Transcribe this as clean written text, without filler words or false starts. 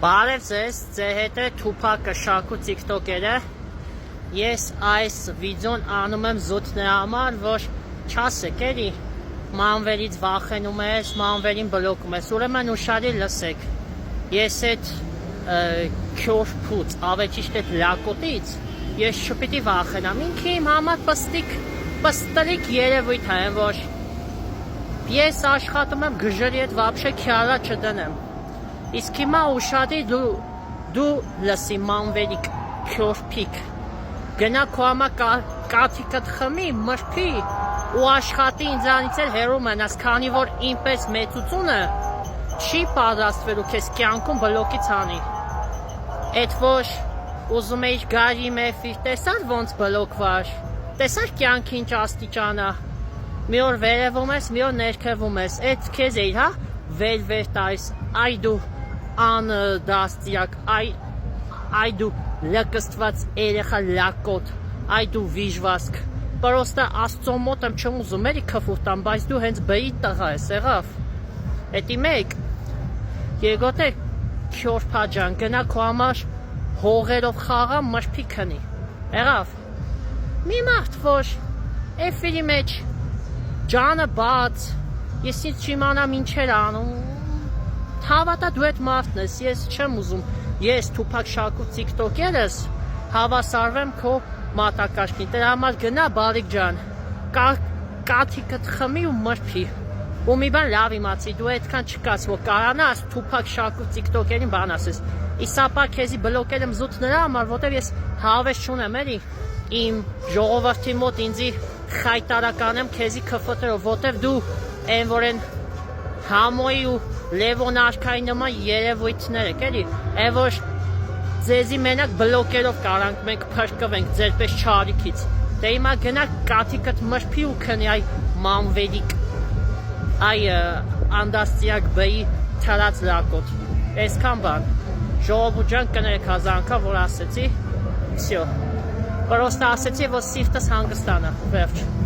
Բարև ձեզ, ձեր հետ է Թուփակը Շաքու TikTok-երը։ Ես այս վիդեոն անում եմ զուտ նրա համար, որ չասեք էլի մանվերից վախենում ես, մանվերին բլոկում ես, ուրեմն ուշադիր լսեք։ Ես այդ քյորփուց, ավեջիշտ այդ լակոտից ես չպիտի վախենամ, ինքը իմ համար պստլիկ երևույթ է, որ ես աշխատում եմ գժրի հետ վաբշե քյարա չդնեմ։ Իսկ հիմա ուշադիր դու լսի մանվերիկ քյորփիկ գնա քո համար կաթիկդ խմի, մրբի ու աշխատի ինձանից էլ հեռու մնաս, քանի որ ինպես մեծությունը չի պատրաստվելու քեզ կյանքում բլոկից անի։ Այդ որ ուզում էիր գարի մեֆիր, տեսար ոնց բլոկվար, տեսար կյանքի ինչ աստիճան է, մի օր վերևում ես, մի օր ներքևում ես, այդ քեզ էիր, հա, վեր տայս, այ դու անդաստիակ, այ դու լկստված երեխա լակոտ, այ դու վիժվասկ, պրոստը աստծո մոտ եմ չեմ ուզում էլի քֆուտամ, բայց դու հենց բրի տղա ես, եղավ։ Էդի մեկ, երկոտ է քյորփա ջան, գնա քո համար հողերով խաղա մրբի քնի, եղավ։ Մի մարդ, որ էֆիրի մեջ ջանը բաց, ես ինձ չիմանամ ինչեր անում, հավատա դու այդ մարդն ես, ես չեմ ուզում, ես Թուփակ Շաքու TikTok-երս հավասարվեմ քո մատակարքին, դրա համար գնա բարիք ջան, կաթիկդ խմի ու մրբի, ու մի բան լավ իմացի, դու այդքան չկաս, որ կարանաս Թուփակ Շաքու TikTok-երին բան ասես, իսապա քեզի բլոկել եմ զուտ նրա համար, որտեվ ես հավես չունեմ էլի, իմ ժողովրդի մոտ ինձի խայտարական եմ քեզի քֆտրով, որտեվ դու այն որ են համոյի ու Լևոն արքայի նման երևույթներ եք էլի, այն որ ձեզի մենակ բլոկերով կարանք մենք փրկվենք ձեր պես չարիքից, դե հիմա գնա կաթիկդ մրբի ու քնի այ մանվերիկ, այ անդաստիակ բեի թրած լակոտ, այսքան բան, ժողովուրդ ջան կներեք հազար անգամ որ ասեցի, վсё, պրոստը ասեցի որ սիրտս հանգստանա, վերջ։